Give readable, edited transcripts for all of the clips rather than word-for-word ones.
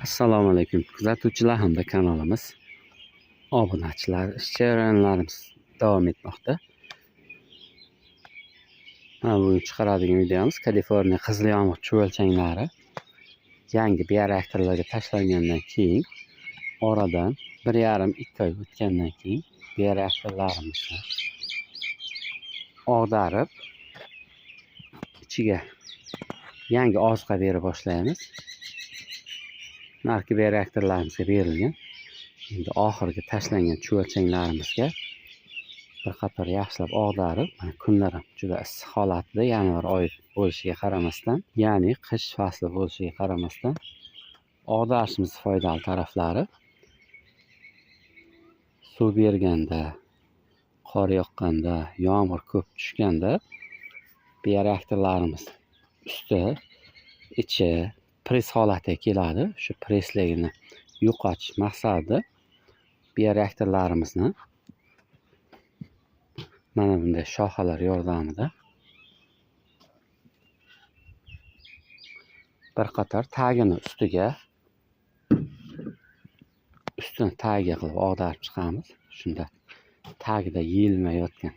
Assalomu alaykum kuzatuvchilar hamda kanalimiz obunachilar jarayonlarimiz davom etmoqda. Mana bugun chiqaradigan videomiz Kaliforniya qizil yomg'ir chuvalchanglari yangi bioreaktorlarga tashlangandan keyin oradan 1,5-2 oy o'tgandan keyin bioreaktorlarimizni og'darib ichiga yangi oziqa bera boshlaymiz. Narki bioreaktorlarimizga berilgan endi oxirgi tashlangan chuvalchanlarimizga bir qator yaxshilab og'darib, kunlar ham juda issiq holatda yanvar oyi bo'lishiga qaramasdan, ya'ni qish fasli bo'lishiga qaramasdan og'darishimiz foydali taraflari suv berganda, qor yoqqanda, yomg'ir ko'p tushganda bioreaktorlarimiz usti, ichi press holatiga keladi. Shu pressligini yo'qotish maqsadida bioreaktorlarimizni mana bunday shoxalar yordamida bir qator tagini ustini tagiga qilib og'darib chiqamiz. Shunda tagida yeyilmayotgan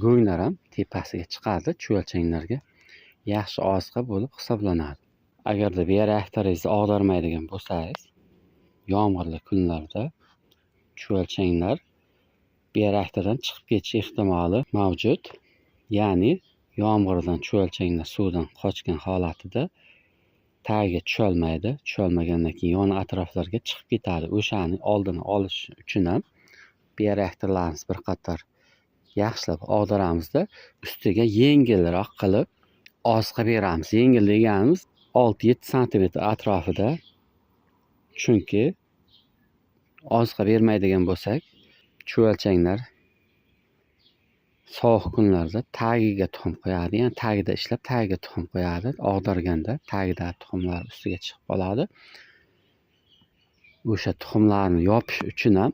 go'nglar ham tepasiga chiqadi, chuvalchanglarga yaxshi oziqa bo'lib hisoblanadi. Agarda bioreaktoringizni og'darmaydigan bo'lsangiz, yomg'irli kunlarda chuvalchanglar bioreaktordan chiqib ketish ehtimoli mavjud. Ya'ni yomg'irdan chuvalchanglar suvdan qochgan holatida tagiga tusholmaydi. Tusholmagandan keyin yon atroflarga chiqib ketadi. O'shani oldini olish uchun ham bioreaktorlarimiz bir qator yaxshilab og'daramizda ustiga yengilroq qilib oziqa beramiz. Yengil deganimiz 6-7 sm atrofida. Chunki oziqa bermaydigan bo'lsak, chuvalchanglar sovuq kunlarda tagiga tuxum qo'yadi. Ya'ni tagida ishlab, tagiga tuxum qo'yadi. Og'darganda tagida tuxumlar ustiga chiqib qoladi. O'sha tuxumlarni yopish uchun ham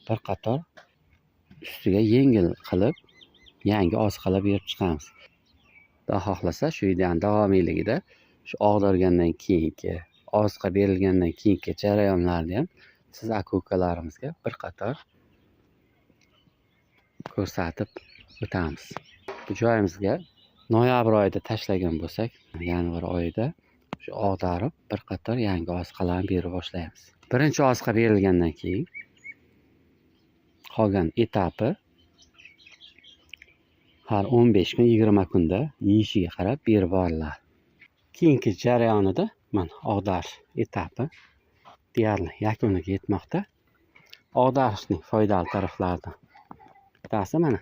bir qator ustiga yengil qilib yangi oziqalar berib chiqamiz. Xudo xohlasa shu videoning davomiyligida shu og'dargandan keyingi, oziqa berilgandan keyingi jarayonlarni ham siz aka-ukalarimizga bir qator ko'rsatib o'tamiz. Bu joyimizga noyabr oyida tashlagan bo'lsak, yanvar oyida shu og'darib bir qator yangi oziqalarni berib boshlaymiz. Birinchi oziqa berilgandan keyin qolgan etapi har 15 kun, 20 kunda yeyishiga qarab berib boriladi. Keyingi jarayonida mana og'darish etapi deyarli yakuniga yetmoqda. Og'darishning foydali taraflaridan bittasi mana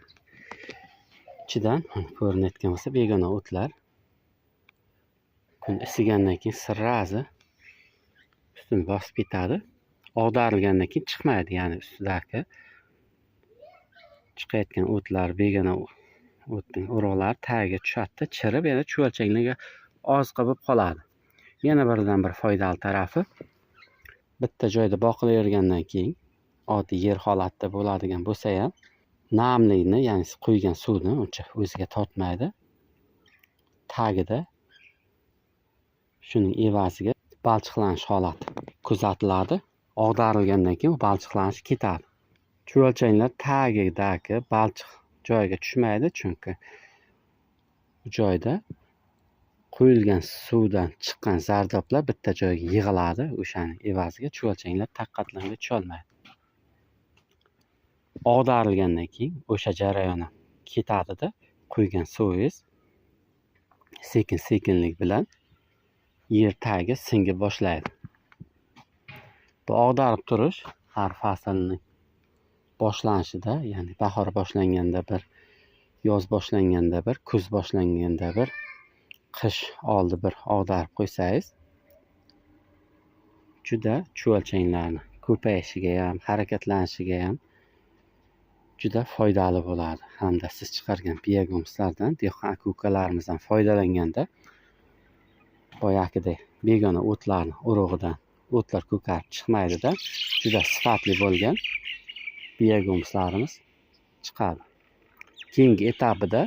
ichidan ko'rinayotgan bo'lsa begona o'tlar kun isigandan keyin sirrazi ustini bosib ketadi. Og'darilgandan keyin chiqmaydi, ya'ni ustidagi chiqayotgan o'tlar, begona o'tning urug'lari tagiga tushadi, chirib yana chuvalchanglarga oziqa bo'lib qoladi. Yana birdan bir foydali tarafi, bitta joyda boqilavergandan keyin oddiy yer holatida bo'ladigan bo'lsa ham namlikni, ya'ni quygan suvni uncha o'ziga tortmaydi. Tagida shuning evaziga balchiqlanish holati kuzatiladi. Og'darilgandan keyin balchiqlanish ketadi. Chuvalchanglar tagidagi balchiq joyiga tushmaydi, chunki bu joyda quyilgan suvdan chiqqan zardoblar bitta joyga yig'iladi. O'shaning evaziga chuvalchanglar taqqatlamga tusholmaydi. Og'darilgandan keyin o'sha jarayon ketadi-da, quygan suvingiz sekin-sekinlik bilan yer tagiga singib boshlaydi. Bu og'darib turish har faslning boshlanishida, ya'ni bahor boshlanganda bir, yoz boshlanganda bir, kuz boshlanganda bir, qish oldi bir og'darib qo'ysangiz juda chuvalchanglarni ko'payishiga ham, harakatlanishiga ham juda foydali bo'ladi. Hamda siz chiqargan biogo'mishlardan dehqon aka-ukalarimizdan foydalanganda boyagidek begona o'tlarni urug'idan o'tlar ko'karib chiqmaydi-da, juda sifatli bo'lgan biogo'mishlarimiz chiqadi. Keyingi etapida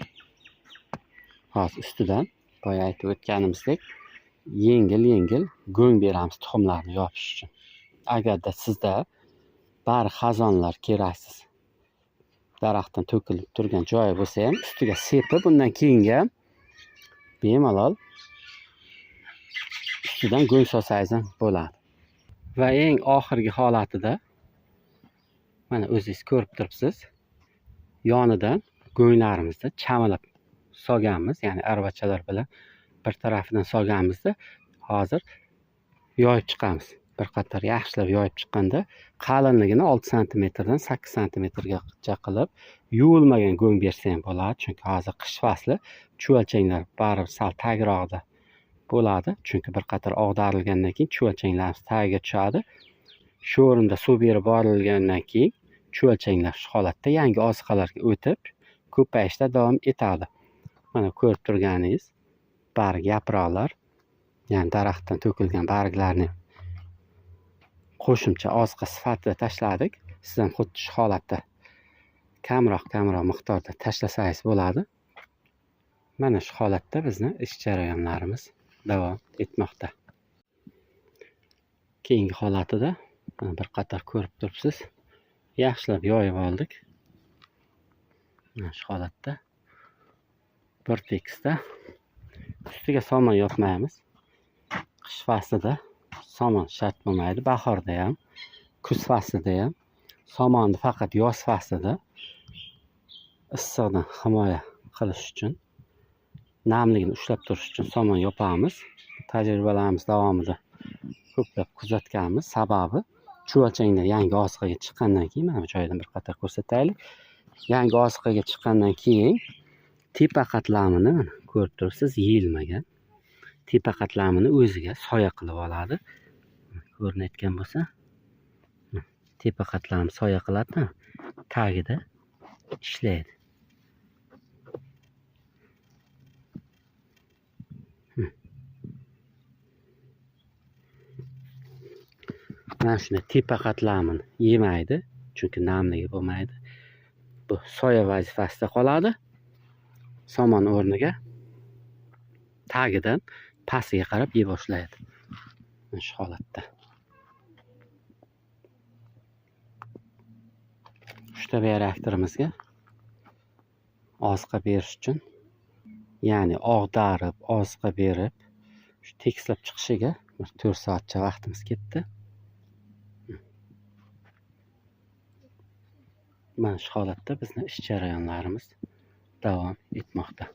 hozir ustidan boya aytib o'tganimizdek yengil go'ng beramiz tuxumlarni yopish uchun. Agarda sizda bari xazonlar keraksiz daraxtdan to'kilib turgan joyi bo'lsa ham ustiga sepib, undan keyingi bemalol ustidan go'ng solsangiz ham bo'ladi. Va eng oxirgi holatida mana o'zingiz ko'rib turibsiz, yonidan go'nglarimizni chamalab solganmiz, ya'ni aravachalar bilan bir tarafidan solganmizda hozir yoyib chiqamiz. Bir qator yaxshilab yoyib chiqqanda qalinligini 6 santimetrdan 8 santimetrgacha qilib yuvilmagan go'ng bersa ham bo'ladi, chunki hozir qish fasli chuvalchanglar baribir sal tagrog'ida bo'ladi, chunki bir qator og'darilgandan keyin chuvalchanglarimiz tagiga tushadi. Shu o'rinda suv berib borilgandan keyin chuvalchanglar shu holatda yangi oziqalarga o'tib ko'payishda davom etadi. Mana ko'rib turganingiz barg yaproqlar, ya'ni daraxtdan to'kilgan barglarni qo'shimcha oziqa sifatida tashladik. Siz ham xuddi shu holatda kamroq miqdorda tashlasangiz bo'ladi. Mana shu holatda bizni ish jarayonlarimiz davom etmoqda. Keyingi holatida bir qator ko'rib turibsiz, yaxshilab yoyib oldik. Mana shu holatda bir tekisda ustiga somon yopmaymiz. Qish faslida somon shart bo'lmaydi, bahorda ham, kuz faslida ham. Somonni faqat yoz faslida issiqdan himoya qilish uchun, namligini ushlab turish uchun somon yopamiz. Tajribalarimiz davomida ko'plab kuzatganmiz. Sababi chuvalchanglar yangi oziqaga chiqqandan keyin, mana bu joydan bir qator ko'rsataylik. Yangi oziqaga chiqqandan keyin tepa qatlamini mana ko'rib turibsiz, yeyilmagan. Tepa qatlamini o'ziga soya qilib oladi. Ko'rinayotgan bo'lsa, tepa qatlamni soya qiladi, tagida ishlaydi. Mana shuni tepa qatlamini yemaydi, chunki namligi bo'lmaydi. Bu soya vazifasida qoladi. Somon o'rniga tagidan pastiga qarab yeb boshlaydi. Mana shu holatda. Uchta reaktorimizga oziqa berish uchun, ya'ni og'darib, oziqa berib, shu tekislab chiqishiga 4 soatcha vaqtimiz ketdi. Mana shu holatda bizning ish jarayonlarimiz davom etmoqda.